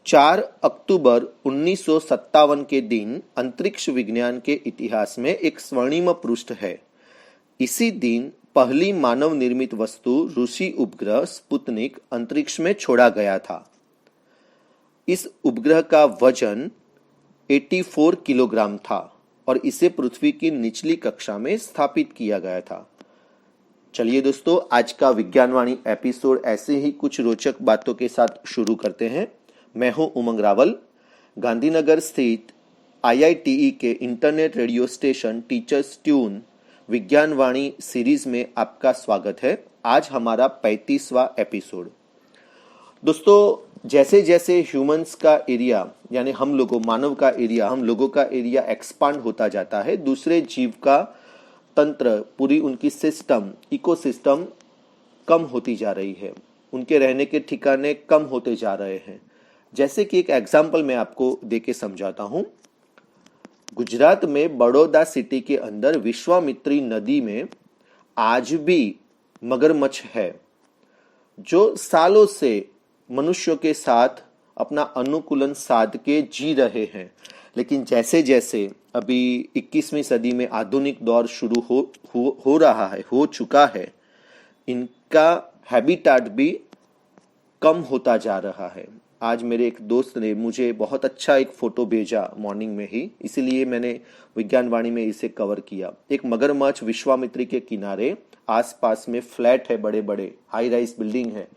4 अक्टूबर 1957 के दिन अंतरिक्ष विज्ञान के इतिहास में एक स्वर्णिम पृष्ठ है। इसी दिन पहली मानव निर्मित वस्तु रूसी उपग्रह स्पुतनिक अंतरिक्ष में छोड़ा गया था। इस उपग्रह का वजन 84 किलोग्राम था और इसे पृथ्वी की निचली कक्षा में स्थापित किया गया था। चलिए दोस्तों, आज का विज्ञानवाणी एपिसोड ऐसे ही कुछ रोचक बातों के साथ शुरू करते हैं। मैं हूं उमंग रावल। गांधीनगर स्थित IITE के internet radio station teachers tune Vigyanvani series में आपका स्वागत है। आज हमारा 35वां एपिसोड। दोस्तों, जैसे जैसे ह्यूमंस का एरिया यानी हम लोगों का एरिया एक्सपांड होता जाता है, दूसरे जीव का तंत्र, पूरी उनकी इकोसिस्टम कम होती जा रही है। उनके रहने के ठिकाने कम होते जा रहे हैं। जैसे कि एक एग्जाम्पल मैं आपको देके समझाता हूं। गुजरात में बड़ौदा सिटी के अंदर विश्वामित्री नदी में आज भी मगरमच्छ है, जो सालों से मनुष्यों के साथ अपना अनुकूलन साध के जी रहे हैं। लेकिन जैसे जैसे अभी 21वीं सदी में आधुनिक दौर शुरू हो चुका है, इनका हैबिटाट भी कम होता जा रहा है। आज मेरे एक दोस्त ने मुझे बहुत अच्छा एक फोटो भेजा मॉर्निंग में ही, इसीलिए मैंने विज्ञानवाणी में इसे कवर किया। एक मगरमच्छ विश्वामित्री के किनारे, आसपास में फ्लैट है, बड़े बड़े हाई राइज बिल्डिंग है,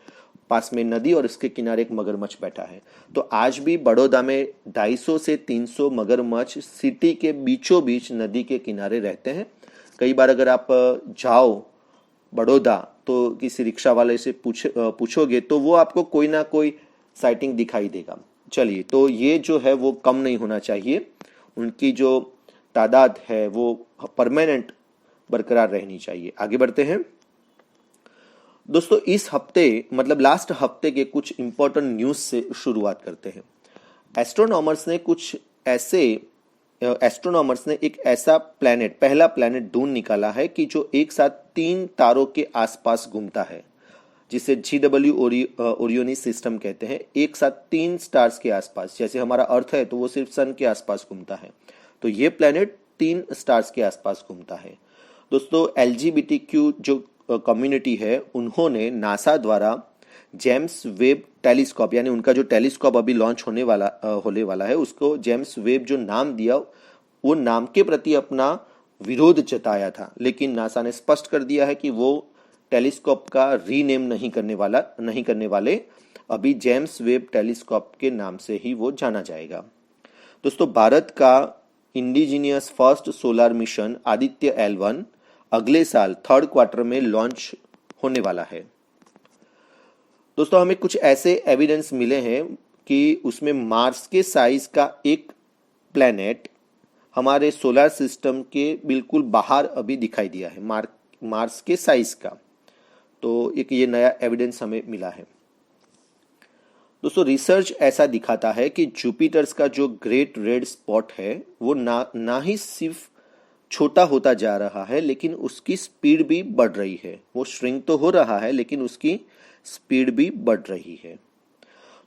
पास में नदी और इसके किनारे एक मगरमच्छ बैठा है। तो आज भी बड़ौदा में 250 से 300 मगरमच्छ सिटी के बीचों बीच नदी के किनारे रहते हैं। कई बार अगर आप जाओ बड़ौदा तो किसी रिक्शा वाले से पूछोगे तो वो आपको कोई ना कोई साइटिंग दिखाई देगा। चलिए, तो ये जो है वो कम नहीं होना चाहिए। उनकी जो तादाद है वो परमानेंट बरकरार रहनी चाहिए। आगे बढ़ते हैं दोस्तों। इस हफ्ते मतलब लास्ट हफ्ते के कुछ इंपॉर्टेंट न्यूज से शुरुआत करते हैं। एस्ट्रोनॉमर्स ने एक ऐसा पहला प्लैनेट ढूंढ निकाला है कि जो एक साथ 3 तारों के आसपास घूमता है, जिसे GW ओरियोनिस सिस्टम कहते हैं। एक साथ 3 स्टार्स के आसपास, जैसे हमारा अर्थ है तो वो सिर्फ सन के आसपास घूमता है, तो ये प्लैनेट 3 स्टार्स के आसपास घूमता है। दोस्तों, LGBTQ जो कम्युनिटी है, उन्होंने नासा द्वारा जेम्स वेब टेलीस्कोप, यानी उनका जो टेलीस्कोप अभी लॉन्च होने वाला है, उसको जेम्स वेब जो नाम दिया, वो नाम के प्रति अपना विरोध जताया था। लेकिन नासा ने स्पष्ट कर दिया है कि वो टेलीस्कोप का रीनेम नहीं करने वाले। अभी जेम्स वेब टेलीस्कोप के नाम से ही वो जाना जाएगा। दोस्तों, भारत का indigenous first solar mission Aditya L1 अगले साल 3rd क्वार्टर में लॉन्च होने वाला है। दोस्तों, हमें कुछ ऐसे एविडेंस मिले हैं कि उसमें मार्स के साइज का एक प्लैनेट हमारे सोलर सिस्टम के बिल्कुल बाहर अभी दिखाई दिया है, मार्स के साइज का। तो एक ये नया एविडेंस हमें मिला है। दोस्तों, रिसर्च ऐसा दिखाता है कि जुपिटर्स का जो ग्रेट रेड स्पॉट है वो ना ही सिर्फ छोटा होता जा रहा है, लेकिन उसकी स्पीड भी बढ़ रही है। वो श्रिंक तो हो रहा है, लेकिन उसकी स्पीड भी बढ़ रही है।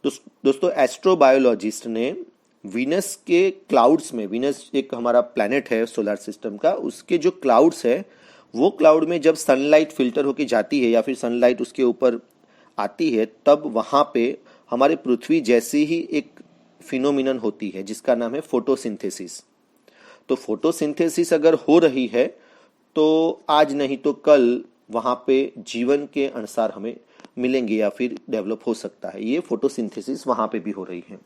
दोस्तों, एस्ट्रोबायोलॉजिस्ट ने वीनस के क्लाउड्स में, वीनस एक हमारा प्लैनेट है सोलर सिस्टम का, उसके जो क्लाउड्स है, वो क्लाउड में जब सनलाइट फिल्टर होके जाती है या फिर सनलाइट उसके ऊपर आती है, तब वहां पे हमारे पृथ्वी जैसी ही एक फिनोमिनन होती है जिसका नाम है फोटोसिंथेसिस। तो फोटोसिंथेसिस अगर हो रही है तो आज नहीं तो कल वहां पे जीवन के अनुसार हमें मिलेंगे या फिर डेवलप हो सकता है। ये फोटोसिंथेसिस वहां पे भी हो रही है।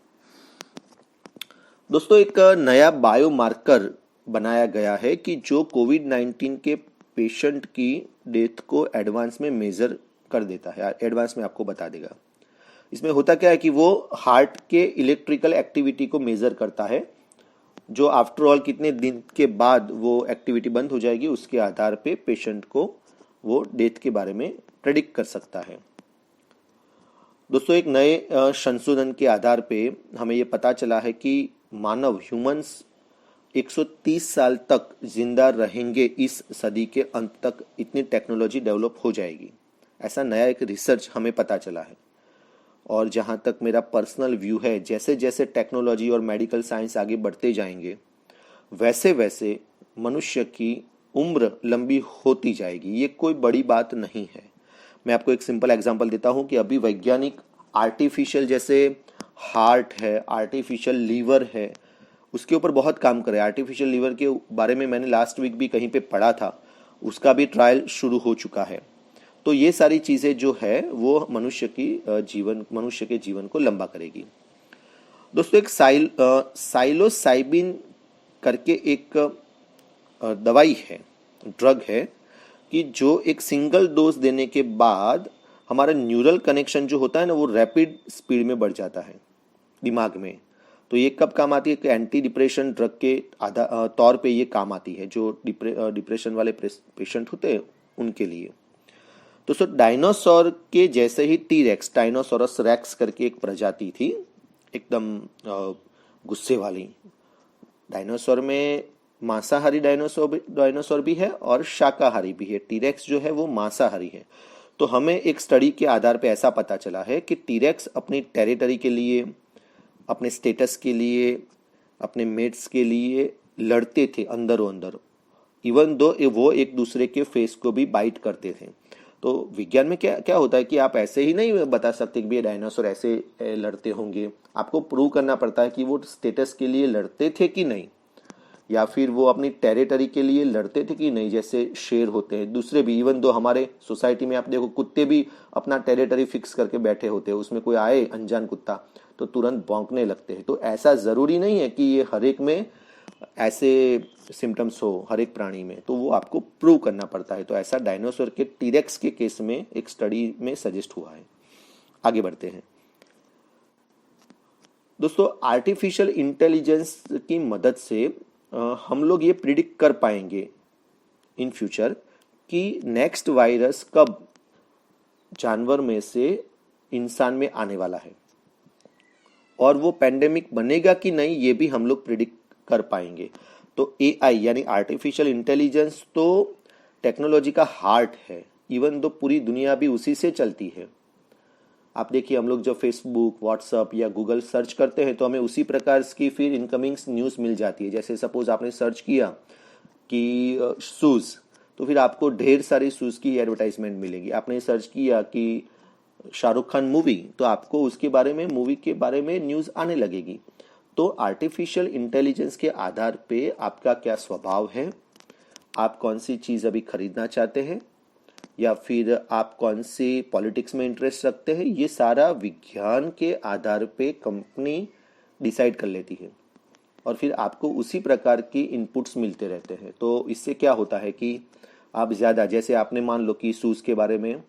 दोस्तों, एक नया बायोमार्कर बनाया गया है कि जो कोविड-19 के पेशेंट की डेथ को एडवांस में मेजर कर देता है, एडवांस में आपको बता देगा। इसमें होता क्या है कि वो हार्ट के इलेक्ट्रिकल एक्टिविटी को मेजर करता है, जो आफ्टर ऑल कितने दिन के बाद वो एक्टिविटी बंद हो जाएगी, उसके आधार पे पेशेंट को वो डेथ के बारे में प्रेडिक्ट कर सकता है। दोस्तों, एक नए संशोधन के आधार पे हमें ये पता चला है कि ह्यूमंस 130 साल तक जिंदा रहेंगे। इस सदी के अंत तक इतनी टेक्नोलॉजी डेवलप हो जाएगी, ऐसा नया एक रिसर्च हमें पता चला है। और जहाँ तक मेरा पर्सनल व्यू है, जैसे जैसे टेक्नोलॉजी और मेडिकल साइंस आगे बढ़ते जाएंगे वैसे वैसे मनुष्य की उम्र लंबी होती जाएगी। ये कोई बड़ी बात नहीं है। मैं आपको एक सिंपल एग्जांपल देता हूँ कि अभी वैज्ञानिक आर्टिफिशियल, जैसे हार्ट है, आर्टिफिशियल लीवर है, उसके ऊपर बहुत काम करे। आर्टिफिशियल लीवर के बारे में मैंने लास्ट वीक भी कहीं पे पढ़ा था, उसका भी ट्रायल शुरू हो चुका है। तो ये सारी चीज़ें जो है वो मनुष्य के जीवन को लंबा करेगी। दोस्तों, एक साइलोसाइबिन करके एक दवाई है, ड्रग है, कि जो एक सिंगल डोज देने के बाद हमारा न्यूरल कनेक्शन जो होता है ना, वो रैपिड स्पीड में बढ़ जाता है दिमाग में। तो ये कब काम आती है कि एंटी डिप्रेशन ड्रग के तौर पे ये काम आती है, जो डिप्रेशन वाले पेशेंट होते हैं उनके लिए। तो सो डायनासोर के जैसे ही टीरेक्स, डायनासोरस रेक्स करके एक प्रजाति थी, एकदम गुस्से वाली। डायनासोर में मांसाहारी डायनासोर भी है और शाकाहारी भी है। टीरेक्स जो है वो मांसाहारी है। तो हमें एक स्टडी के आधार पे ऐसा पता चला है कि टीरेक्स अपनी टेरिटरी के लिए, अपने स्टेटस के लिए, अपने मेट्स के लिए लड़ते थे अंदर अंदर, इवन दो वो एक दूसरे के फेस को भी बाइट करते थे। तो विज्ञान में क्या क्या होता है कि आप ऐसे ही नहीं बता सकते कि ये डायनासोर ऐसे लड़ते होंगे। आपको प्रूव करना पड़ता है कि वो स्टेटस के लिए लड़ते थे कि नहीं, या फिर वो अपनी टेरिटरी के लिए लड़ते थे कि नहीं। जैसे शेर होते हैं, दूसरे भी, इवन दो हमारे सोसाइटी में आप देखो कुत्ते भी अपना टेरिटरी फिक्स करके बैठे होते हैं, उसमें कोई आए अनजान कुत्ता तो तुरंत भौंकने लगते हैं। तो ऐसा ज़रूरी नहीं है कि ये हर एक में ऐसे सिम्टम्स हो, हर एक प्राणी में, तो वो आपको प्रूव करना पड़ता है। तो ऐसा डायनासोर के टीरेक्स के केस में एक स्टडी में सजेस्ट हुआ है। आगे बढ़ते हैं दोस्तों। आर्टिफिशियल इंटेलिजेंस की मदद से हम लोग ये प्रिडिक्ट कर पाएंगे इन फ्यूचर कि नेक्स्ट वायरस कब जानवर में से इंसान में आने वाला है, और वो पेंडेमिक बनेगा कि नहीं ये भी हम लोग प्रिडिक्ट कर पाएंगे। तो एआई यानी आर्टिफिशियल इंटेलिजेंस तो टेक्नोलॉजी का हार्ट है, इवन दो पूरी दुनिया भी उसी से चलती है। आप देखिए, हम लोग जब फेसबुक, व्हाट्सअप या गूगल सर्च करते हैं तो हमें उसी प्रकार की फिर इनकमिंग न्यूज़ मिल जाती है। जैसे सपोज आपने सर्च किया कि शूज़, तो फिर आपको ढेर सारी शूज़ की एडवर्टाइजमेंट मिलेगी। आपने सर्च किया कि शाहरुख खान मूवी, तो आपको उसके बारे में, मूवी के बारे में न्यूज़ आने लगेगी। तो आर्टिफिशियल इंटेलिजेंस के आधार पे आपका क्या स्वभाव है, आप कौन सी चीज़ अभी खरीदना चाहते हैं, या फिर आप कौन सी पॉलिटिक्स में इंटरेस्ट रखते हैं, ये सारा विज्ञान के आधार पे कंपनी डिसाइड कर लेती है, और फिर आपको उसी प्रकार की इनपुट्स मिलते रहते हैं। तो इससे क्या होता है कि आप ज़्यादा, जैसे आपने मान लो कि शूज़ के बारे में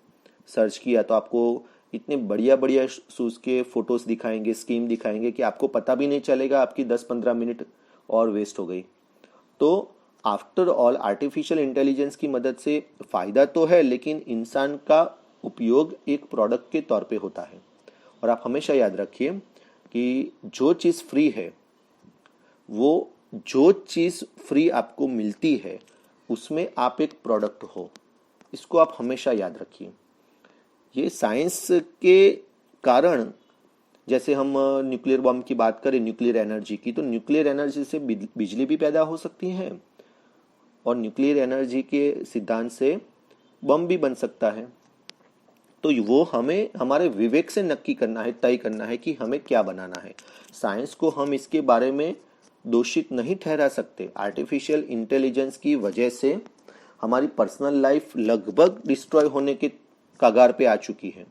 सर्च किया, तो आपको इतने बढ़िया बढ़िया शूज़ के फोटोज़ दिखाएंगे, स्कीम दिखाएंगे कि आपको पता भी नहीं चलेगा, आपकी 10-15 मिनट और वेस्ट हो गई। तो आफ्टर ऑल आर्टिफिशियल इंटेलिजेंस की मदद से फ़ायदा तो है, लेकिन इंसान का उपयोग एक प्रोडक्ट के तौर पे होता है। और आप हमेशा याद रखिए कि जो चीज़ फ्री है, वो जो चीज़ फ्री आपको मिलती है उसमें आप एक प्रोडक्ट हो, इसको आप हमेशा याद रखिए। ये साइंस के कारण, जैसे हम न्यूक्लियर बम की बात करें, न्यूक्लियर एनर्जी की, तो न्यूक्लियर एनर्जी से बिजली भी पैदा हो सकती है, और न्यूक्लियर एनर्जी के सिद्धांत से बम भी बन सकता है। तो वो हमें हमारे विवेक से नक्की करना है, तय करना है कि हमें क्या बनाना है। साइंस को हम इसके बारे में दोषित नहीं ठहरा सकते। आर्टिफिशियल इंटेलिजेंस की वजह से हमारी पर्सनल लाइफ लगभग डिस्ट्रॉय होने के कगार पे आ चुकी है,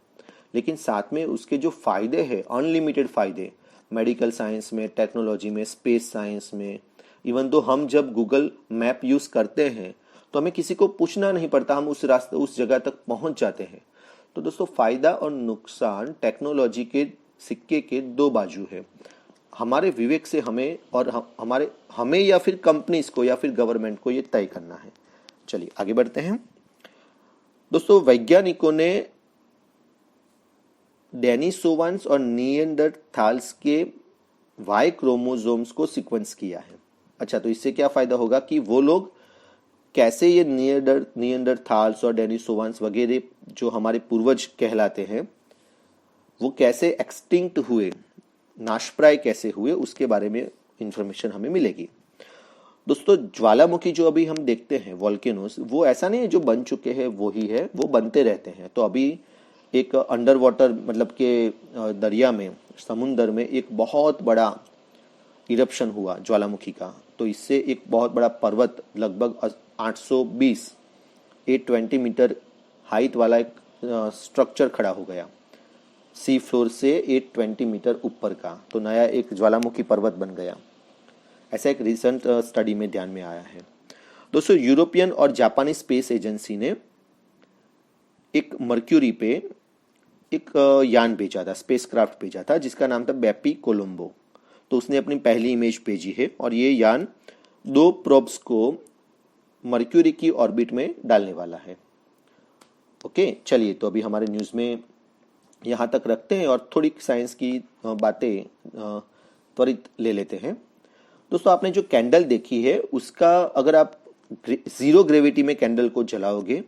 लेकिन साथ में उसके जो फायदे हैं, अनलिमिटेड फायदे, मेडिकल साइंस में, टेक्नोलॉजी में, स्पेस साइंस में, इवन तो हम जब गूगल मैप यूज करते हैं तो हमें किसी को पूछना नहीं पड़ता, हम उस जगह तक पहुंच जाते हैं। तो दोस्तों, फायदा और नुकसान टेक्नोलॉजी के सिक्के के दो बाजू है। हमारे विवेक से हमें और हमें या फिर कंपनीज को या फिर गवर्नमेंट को ये तय करना है। चलिए आगे बढ़ते हैं दोस्तों। वैज्ञानिकों ने डेनिसोवान्स और निएंडरथाल्स के वाई क्रोमोसोम्स को सीक्वेंस किया है। अच्छा, तो इससे क्या फायदा होगा कि वो लोग कैसे ये निएंडरथाल्स और डेनिसोवान्स वगैरह जो हमारे पूर्वज कहलाते हैं, वो कैसे एक्सटिंक्ट हुए, नाशप्राय कैसे हुए, उसके बारे में इंफॉर्मेशन हमें मिलेगी। दोस्तों ज्वालामुखी जो अभी हम देखते हैं वॉल्केनोस, वो ऐसा नहीं है जो बन चुके हैं वो ही है, वो बनते रहते हैं। तो अभी एक अंडर वाटर मतलब के दरिया में, समुंदर में एक बहुत बड़ा इरप्शन हुआ ज्वालामुखी का, तो इससे एक बहुत बड़ा पर्वत लगभग 820 मीटर हाइट वाला एक स्ट्रक्चर खड़ा हो गया, सी फ्लोर से 820 मीटर ऊपर का। तो नया एक ज्वालामुखी पर्वत बन गया, ऐसा एक रिसेंट स्टडी में ध्यान में आया है। दोस्तों यूरोपियन और जापानी स्पेस एजेंसी ने एक मर्क्यूरी पे एक यान भेजा था, स्पेसक्राफ्ट भेजा था, जिसका नाम था बेपी कोलंबो। तो उसने अपनी पहली इमेज भेजी है और ये यान 2 प्रोब्स को मर्क्यूरी की ऑर्बिट में डालने वाला है। ओके, चलिए तो अभी हमारे न्यूज़ में यहाँ तक रखते हैं और थोड़ी साइंस की बातें त्वरित ले लेते हैं। दोस्तों आपने जो कैंडल देखी है उसका, अगर आप जीरो ग्रेविटी में कैंडल को जलाओगे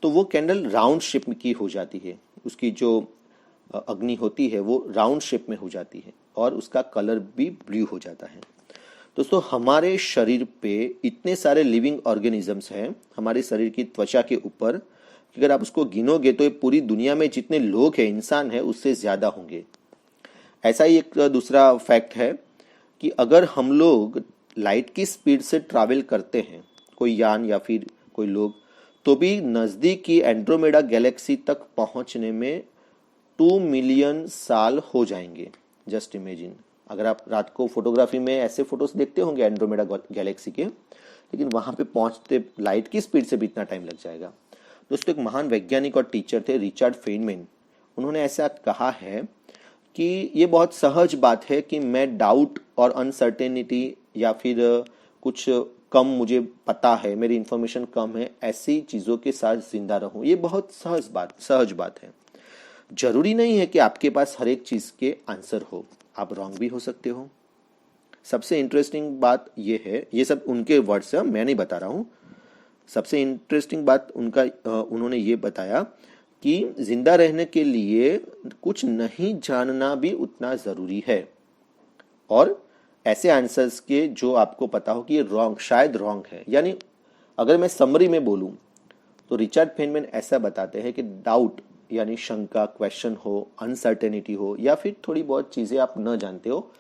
तो वो कैंडल राउंड शेप की हो जाती है, उसकी जो अग्नि होती है वो राउंड शेप में हो जाती है और उसका कलर भी ब्लू हो जाता है। दोस्तों हमारे शरीर पे इतने सारे लिविंग ऑर्गेनिजम्स हैं हमारे शरीर की त्वचा के ऊपर, अगर आप उसको गिनोगे तो ये पूरी दुनिया में जितने लोग हैं, इंसान हैं, उससे ज़्यादा होंगे। ऐसा ही एक दूसरा फैक्ट है कि अगर हम लोग लाइट की स्पीड से ट्रैवल करते हैं, कोई यान या फिर कोई लोग, तो भी नज़दीक की एंड्रोमेडा गैलेक्सी तक पहुंचने में 2 मिलियन साल हो जाएंगे। जस्ट इमेजिन, अगर आप रात को फोटोग्राफी में ऐसे फोटोज देखते होंगे एंड्रोमेडा गैलेक्सी के, लेकिन वहां पे पहुंचते लाइट की स्पीड से भी इतना टाइम लग जाएगा। दोस्तों एक महान वैज्ञानिक और टीचर थे रिचर्ड फेनमैन, उन्होंने ऐसा कहा है कि ये बहुत सहज बात है कि मैं डाउट और अनसर्टेनिटी या फिर कुछ कम मुझे पता है, मेरी इंफॉर्मेशन कम है, ऐसी चीज़ों के साथ जिंदा रहूं। ये बहुत सहज बात है। जरूरी नहीं है कि आपके पास हर एक चीज़ के आंसर हो, आप रॉन्ग भी हो सकते हो। सबसे इंटरेस्टिंग बात ये है, ये सब उनके वर्ड्स हैं, मैं नहीं बता रहा हूँ। सबसे इंटरेस्टिंग बात उन्होंने ये बताया कि जिंदा रहने के लिए कुछ नहीं जानना भी उतना ज़रूरी है, और ऐसे आंसर्स के जो आपको पता हो कि ये रॉन्ग, शायद रॉन्ग है। यानी अगर मैं समरी में बोलूं तो रिचर्ड फेनमैन ऐसा बताते हैं कि डाउट यानी शंका, क्वेश्चन हो, अनसर्टेनिटी हो या फिर थोड़ी बहुत चीज़ें आप न जानते हो,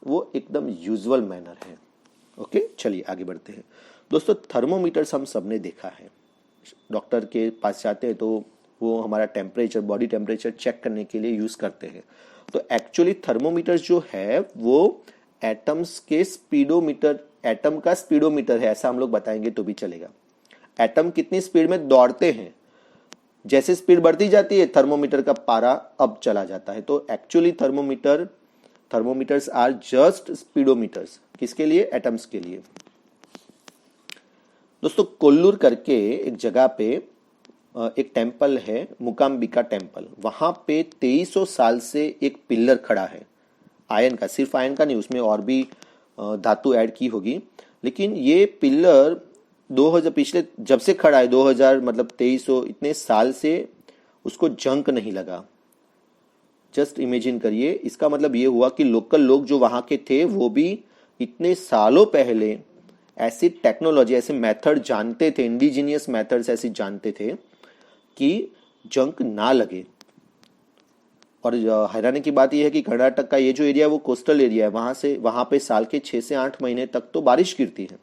वो एकदम यूजुअल मैनर है। ओके, चलिए आगे बढ़ते हैं। दोस्तों थर्मोमीटर्स हम सबने देखा है, डॉक्टर के पास जाते हैं तो वो हमारा टेम्परेचर, बॉडी टेम्परेचर चेक करने के लिए यूज़ करते हैं। तो एक्चुअली थर्मोमीटर्स जो है वो एटम्स के स्पीडोमीटर, एटम का स्पीडोमीटर है, ऐसा हम लोग बताएंगे तो भी चलेगा। एटम कितनी स्पीड में दौड़ते हैं, जैसे स्पीड बढ़ती जाती है थर्मोमीटर का पारा अब चला जाता है। तो एक्चुअली थर्मोमीटर्स आर जस्ट स्पीडोमीटर्स, किसके लिए? एटम्स के लिए। दोस्तों कोल्लूर करके एक जगह पे एक टेम्पल है, मुकाम्बिका टेम्पल, वहां पे 2300 साल से एक पिलर खड़ा है, आयन का, सिर्फ आयन का नहीं, उसमें और भी धातु ऐड की होगी, लेकिन ये पिलर 2000 पिछले जब से खड़ा है 2000 मतलब 2300 इतने साल से उसको जंक नहीं लगा। जस्ट इमेजिन करिए, इसका मतलब ये हुआ कि लोकल लोग जो वहां के थे वो भी इतने सालों पहले ऐसी टेक्नोलॉजी, ऐसे मेथड जानते थे, इंडिजीनियस मेथड्स ऐसी जानते थे कि जंक ना लगे। और हैरानी की बात यह है कि कर्नाटक का ये जो एरिया है वो कोस्टल एरिया है, वहां पे साल के 6 से 8 महीने तक तो बारिश गिरती है।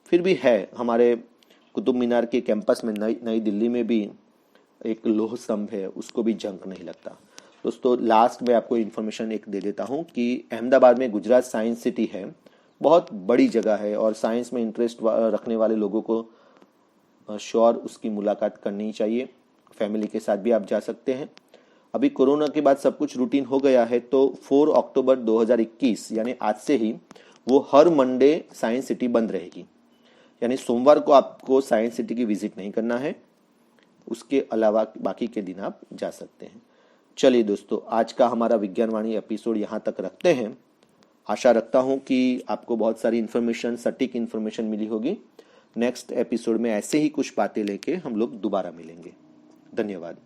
फिर भी है, हमारे कुतुब मीनार के कैंपस में नई दिल्ली में भी एक लोह स्तंभ है, उसको भी जंक नहीं लगता। दोस्तों लास्ट में आपको इन्फॉर्मेशन एक दे देता हूँ कि अहमदाबाद में गुजरात साइंस सिटी है, बहुत बड़ी जगह है और साइंस में इंटरेस्ट रखने वाले लोगों को श्योर उसकी मुलाकात करनी चाहिए। फैमिली के साथ भी आप जा सकते हैं। अभी कोरोना के बाद सब कुछ रूटीन हो गया है, तो 4 अक्टूबर 2021 यानी आज से ही वो हर मंडे साइंस सिटी बंद रहेगी, यानी सोमवार को आपको साइंस सिटी की विजिट नहीं करना है, उसके अलावा बाकी के दिन आप जा सकते हैं। चलिए दोस्तों, आज का हमारा विज्ञान वाणी एपिसोड यहाँ तक रखते हैं। आशा रखता हूँ कि आपको बहुत सारी इन्फॉर्मेशन, सटीक इन्फॉर्मेशन मिली होगी। नेक्स्ट एपिसोड में ऐसे ही कुछ बातें लेके हम लोग दोबारा मिलेंगे। धन्यवाद।